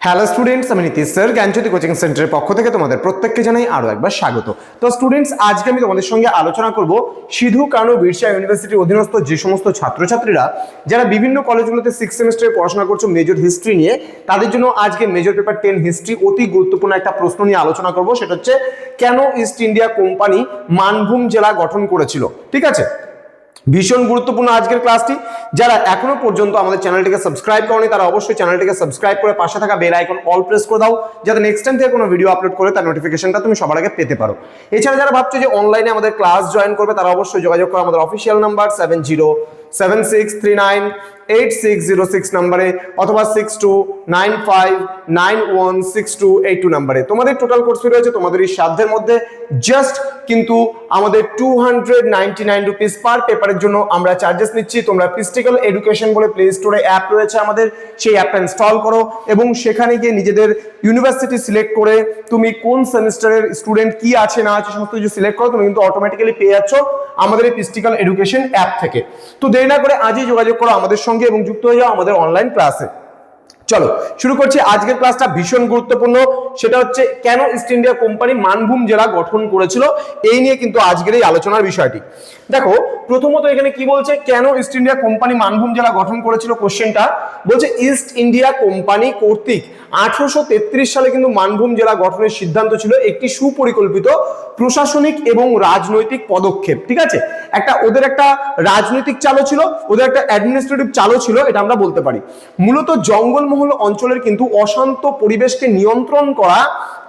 Hello students, আমি Nitish sir জ্ঞানজ্যোতি coaching সেন্টারের পক্ষ থেকে তোমাদের প্রত্যেককে জানাই আরো একবার স্বাগত। তো স্টুডেন্টস, আজকে আমি তোমাদের সঙ্গে আলোচনা করব সিধু কানু বিরসা ইউনিভার্সিটির অধীনস্থ যে সমস্ত ছাত্রছাত্রীরা যারা বিভিন্ন কলেজগুলোতে 6 সেমিস্টারে পড়াশোনা করছো মেজর হিস্ট্রি নিয়ে, তাদের জন্য আজকে মেজর পেপার 10 হিস্ট্রি অতি গুরুত্বপূর্ণ একটা প্রশ্ন নিয়ে আলোচনা করব। সেটা হচ্ছে, কেন ইস্ট ইন্ডিয়া কোম্পানি মানভূম জেলা গঠন করেছিল। ঠিক আছে, ভীষণ গুরুত্বপূর্ণ আজকের ক্লাসটি। যারা এখনো পর্যন্ত আমাদের চ্যানেলটিকে সাবস্ক্রাইব করনি তারা অবশ্যই চ্যানেলটিকে সাবস্ক্রাইব করে পাশে থাকা বেল আইকন অল প্রেস করে দাও, যাতে নেক্সট টাইম থেকে কোনো ভিডিও আপলোড করে তার নোটিফিকেশনটা তুমি সবার আগে পেতে পারো। এছাড়া যারা ভাবছো যে অনলাইনে আমাদের ক্লাস জয়েন করবে, তারা অবশ্যই যোগাযোগ করো আমাদের অফিসিয়াল নাম্বার 7076398606 নম্বরে অথবা 6295916282 নম্বরে। তোমাদের টোটাল কোর্স ফি রয়েছে তোমাদের এই সাধ্যের মধ্যে জাস্ট কিন্তু আমাদের 299 রুপিস পার পেপারের জন্য আমরা চার্জেস নিচ্ছি। তোমরা পিস্টিক্যাল এডুকেশন বলে প্লে স্টোরে অ্যাপ রয়েছে আমাদের, সেই অ্যাপটা ইনস্টল করো এবং সেখানে গিয়ে নিজেদের ইউনিভার্সিটি সিলেক্ট করে তুমি কোন সেমিস্টারের স্টুডেন্ট কি আছে না আছে সমস্ত কিছু সিলেক্ট করো, তুমি কিন্তু অটোমেটিক্যালি পেয়ে যাচ্ছ আমাদের এই পিস্টিক্যাল এডুকেশন অ্যাপ থেকে। তো দেরি না করে আজই যোগাযোগ করো আমাদের সঙ্গে এবং যুক্ত হয়ে যাও আমাদের অনলাইন ক্লাসে। চলো শুরু করছি আজকের ক্লাসটা, ভীষণ গুরুত্বপূর্ণ। সেটা হচ্ছে, কেন ইস্ট ইন্ডিয়া কোম্পানি মানভূম জেলা গঠন করেছিল, এই নিয়ে কিন্তু আজকের এই আলোচনার বিষয়টি। দেখো, প্রথমত এখানে কি বলছে, কেন ইস্ট ইন্ডিয়া কোম্পানি মানভূম জেলা গঠন করেছিল। কোশ্চেনটা বলছে, ইস্ট ইন্ডিয়া কোম্পানি কর্তৃক 1833 সালে কিন্তু মানভূম জেলা গঠনের সিদ্ধান্ত ছিল একটি সুপরিকল্পিত প্রশাসনিক এবং রাজনৈতিক পদক্ষেপ। ঠিক আছে, ওদের একটা রাজনৈতিক চালও ছিল, ওদের একটা অ্যাডমিনিস্ট্রেটিভ চালও ছিল, এটা আমরা বলতে পারি। মূলত জঙ্গলমহল অঞ্চলের কিন্তু অশান্ত পরিবেশকে নিয়ন্ত্রণ করা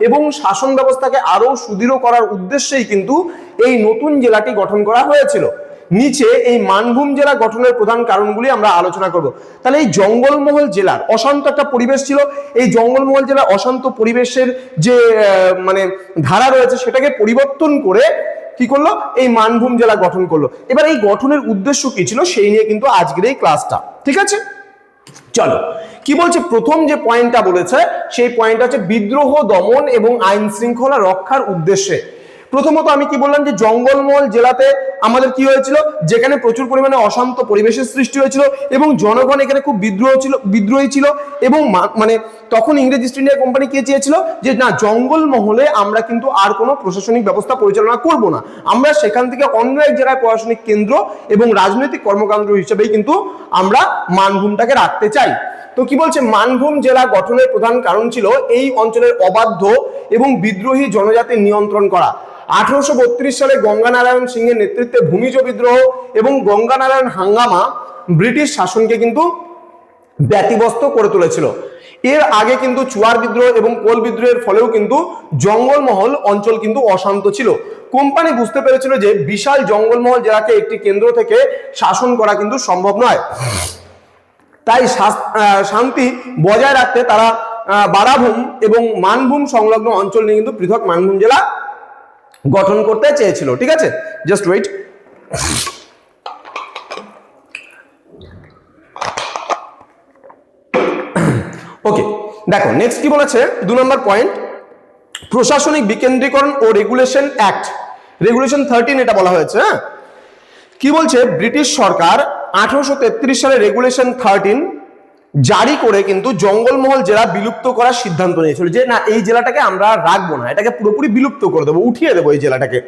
এবং শাসন ব্যবস্থাকে আরো সুদৃঢ় করার উদ্দেশ্যেই কিন্তু এই নতুন জেলাটি গঠন করা হয়েছিল। নিচে এই মানভূম জেলা গঠনের প্রধান কারণগুলি আমরা আলোচনা করব। তাহলে এই জঙ্গলমহল জেলার অশান্ত একটা পরিবেশ ছিল, এই জঙ্গলমহল জেলার অশান্ত পরিবেশের যে ধারা রয়েছে সেটাকে পরিবর্তন করে কি করলো, এই মানভূম জেলা গঠন করলো। এবার এই গঠনের উদ্দেশ্য কি ছিল সেই নিয়ে কিন্তু আজকের এই ক্লাসটা। ঠিক আছে, চলো কি বলছে। প্রথম যে পয়েন্টটা বলেছে সেই পয়েন্টটা হচ্ছে বিদ্রোহ দমন এবং আইন শৃঙ্খলা রক্ষার উদ্দেশ্যে। প্রথমত আমি কি বললাম, যে জঙ্গলমহল জেলাতে আমাদের কি হয়েছিল, যেখানে প্রচুর পরিমাণে অশান্ত পরিবেশের সৃষ্টি হয়েছিল এবং জনগণ এখানে খুব বিদ্রোহী ছিল এবং তখন ইংরেজ ইস্ট ইন্ডিয়া কোম্পানি কে চেয়েছিল যে না, জঙ্গলমহলে আমরা কিন্তু আর কোনো প্রশাসনিক ব্যবস্থা পরিচালনা করব না, আমরা সেখান থেকে অন্য এক জায়গায় প্রশাসনিক কেন্দ্র এবং রাজনৈতিক কর্মকাণ্ড হিসেবেই কিন্তু আমরা মানভূমটাকে রাখতে চাই। তো কি বলছে, মানভূম জেলা গঠনের প্রধান কারণ ছিল এই অঞ্চলের অবাধ্য এবং বিদ্রোহী জনজাতির নিয়ন্ত্রণ করা। 1832 সালে গঙ্গানারায়ণ সিংহের নেতৃত্বে ভূমিজ বিদ্রোহ এবং গঙ্গানারায়ণ হাঙ্গামা ব্রিটিশ শাসনকে কিন্তু ব্যতিব্যস্ত করে তুলেছিল। এর আগে কিন্তু চুয়ার বিদ্রোহ এবং কোল বিদ্রোহের ফলেও কিন্তু জঙ্গলমহল অঞ্চল কিন্তু অশান্ত ছিল। কোম্পানি বুঝতে পেরেছিল যে বিশাল জঙ্গলমহল জেলাকে একটি কেন্দ্র থেকে শাসন করা কিন্তু সম্ভব নয়, তাই শান্তি বজায় রাখতে তারা বারাভূম এবং মানভূম সংলগ্ন অঞ্চল নিয়ে কিন্তু পৃথক মানভূম জেলা গঠন করতে চেয়েছিল। ঠিক আছে, জাস্ট ওয়েট। ওকে, দেখো নেক্সট কি বলেছে, 2 নম্বর পয়েন্ট, প্রশাসনিক বিকেন্দ্রীকরণ ও রেগুলেশন অ্যাক্ট, রেগুলেশন 13 এটা বলা হয়েছে। হ্যাঁ, কি বলছে, ব্রিটিশ সরকার 1833 সালে রেগুলেশন 13 জারি করে কিন্তু জঙ্গলমহল জেলা বিলুপ্ত করার সিদ্ধান্ত নিয়েছিল, যে না, এই জেলাটাকে আমরা রাখবো না, এটাকে পুরোপুরি বিলুপ্ত করে দেবো, উঠিয়ে দেবো এই জেলাটাকে।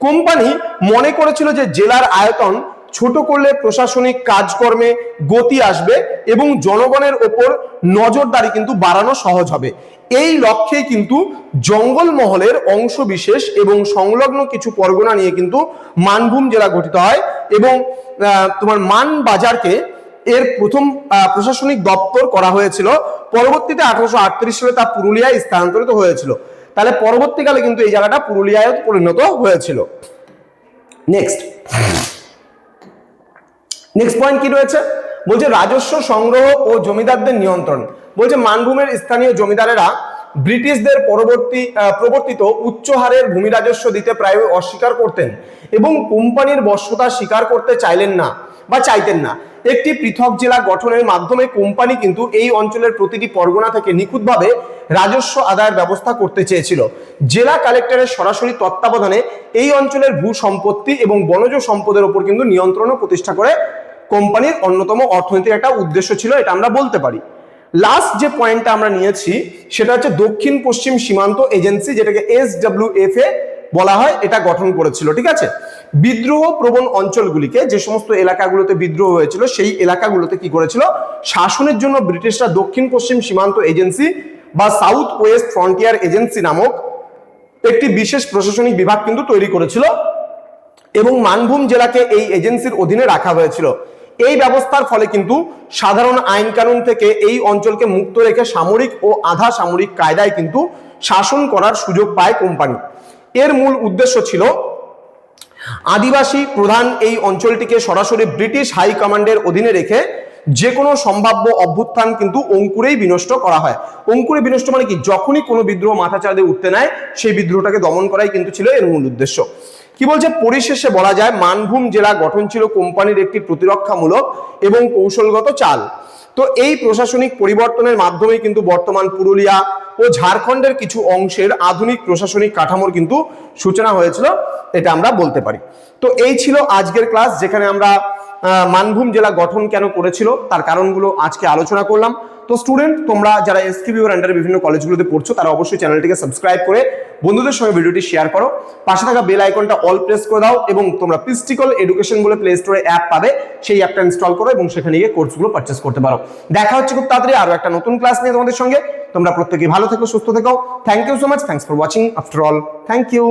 কোম্পানি মনে করেছিল যে জেলার আয়তন ছোট করলে প্রশাসনিক কাজকর্মে গতি আসবে এবং জনগণের ওপর নজরদারি কিন্তু বাড়ানো সহজ হবে। এই লক্ষ্যে কিন্তু জঙ্গলমহলের অংশ বিশেষ এবং সংলগ্ন কিছু পরগনা নিয়ে কিন্তু মানভূম জেলা গঠিত হয় এবং তোমার মান বাজারকে এর প্রথম প্রশাসনিক দপ্তর করা হয়েছিল। পরবর্তীতে 1838 সালে তা পুরুলিয়ায় স্থানান্তরিত হয়েছিল। তাহলে পরবর্তীকালে কিন্তু এই জায়গাটা পুরুলিয়ায় পরিণত হয়েছিল। নেক্সট পয়েন্ট কি রয়েছে, বলছে রাজস্ব সংগ্রহ ও জমিদারদের নিয়ন্ত্রণ। বলছে মানভূমের স্থানীয় জমিদারেরা ব্রিটিশদের প্রবর্তিত উচ্চ হারের ভূমি রাজস্ব দিতে প্রায় অস্বীকার করতেন এবং কোম্পানির বশ্যতা স্বীকার করতে চাইতেন না। একটি পৃথক জেলা গঠনের মাধ্যমে কোম্পানি কিন্তু এই অঞ্চলের প্রতিটি পরগনা থেকে নিখুঁতভাবে রাজস্ব আদায়ের ব্যবস্থা করতে চেয়েছিল। জেলা কালেক্টরের সরাসরি তত্ত্বাবধানে এই অঞ্চলের ভূ সম্পত্তি এবং বনজ সম্পদের উপর কিন্তু নিয়ন্ত্রণ প্রতিষ্ঠা করে কোম্পানির অন্যতম অর্থনৈতিক একটা উদ্দেশ্য ছিল, এটা আমরা বলতে পারি। লাস্ট যে পয়েন্টটা আমরা নিয়েছি সেটা হচ্ছে দক্ষিণ পশ্চিম সীমান্ত এজেন্সি, যেটাকে SWFA বলা হয়, এটা গঠন করেছিল। ঠিক আছে, বিদ্রোহ প্রবণ অঞ্চলগুলিকে, যে সমস্ত এলাকাগুলোতে বিদ্রোহ হয়েছিল সেই এলাকাগুলোতে কি করেছিল, শাসনের জন্য ব্রিটিশরা দক্ষিণ পশ্চিম সীমান্ত এজেন্সি বা সাউথ ওয়েস্ট ফ্রন্টিয়ার এজেন্সি নামক একটি বিশেষ প্রশাসনিক বিভাগ কিন্তু তৈরি করেছিল এবং মানভূম জেলাকে এই এজেন্সির অধীনে রাখা হয়েছিল। এই ব্যবস্থার ফলে কিন্তু সাধারণ আইন কানুন থেকে এই অঞ্চলকে মুক্ত রেখে সামরিক ও আধা সামরিক কায়দায় কিন্তু শাসন করার সুযোগ পায় কোম্পানি। এর মূল উদ্দেশ্য ছিল আদিবাসী প্রধান এই অঞ্চলটিকে সরাসরি ব্রিটিশ হাই কমান্ডের অধীনে রেখে যে কোনো সম্ভাব্য অভ্যুত্থান কিন্তু অঙ্কুরেই বিনষ্ট করা হয়। অঙ্কুরে বিনষ্ট মানে কি, যখনই কোনো বিদ্রোহ মাথা চাঁদে উঠতে নেয় সেই বিদ্রোহটাকে দমন করাই কিন্তু ছিল এর মূল উদ্দেশ্য। কি বলছে, পরিশেষে বলা যায় মানভূম জেলা গঠন ছিল কোম্পানির একটি প্রতিরক্ষামূলক এবং কৌশলগত চাল। তো এই প্রশাসনিক পরিবর্তনের মাধ্যমে কিন্তু বর্তমান পুরুলিয়া ও ঝাড়খণ্ডের কিছু অংশের আধুনিক প্রশাসনিক কাঠামোর কিন্তু সূচনা হয়েছিল, এটা আমরা বলতে পারি। তো এই ছিল আজকের ক্লাস, যেখানে আমরা মানভূম জেলা গঠন কেন করেছিল তার কারণগুলো আজকে আলোচনা করলাম। তো স্টুডেন্ট, তোমরা যারা SKBOর আন্ডারে বিভিন্ন কলেজগুলোতে পড়ছো তারা অবশ্যই চ্যানেলটিকে সাবস্ক্রাইব করে বন্ধুদের সঙ্গে ভিডিওটি শেয়ার করো, পাশে থাকা বেল আইকনটা অল প্রেস করে দাও এবং তোমরা পিস্টিকল এডুকেশন বলে প্লে স্টোরে অ্যাপ পাবে, সেই অ্যাপটা ইনস্টল করো এবং সেখানে গিয়ে কোর্সগুলো পারচেস করতে পারো। দেখা হচ্ছে খুব তাড়াতাড়ি আরো একটা নতুন ক্লাস নিয়ে তোমাদের সঙ্গে। তোমরা প্রত্যেকেই ভালো থেকো, সুস্থ থেকো। Thank you so much, thanks for watching. After all, thank you.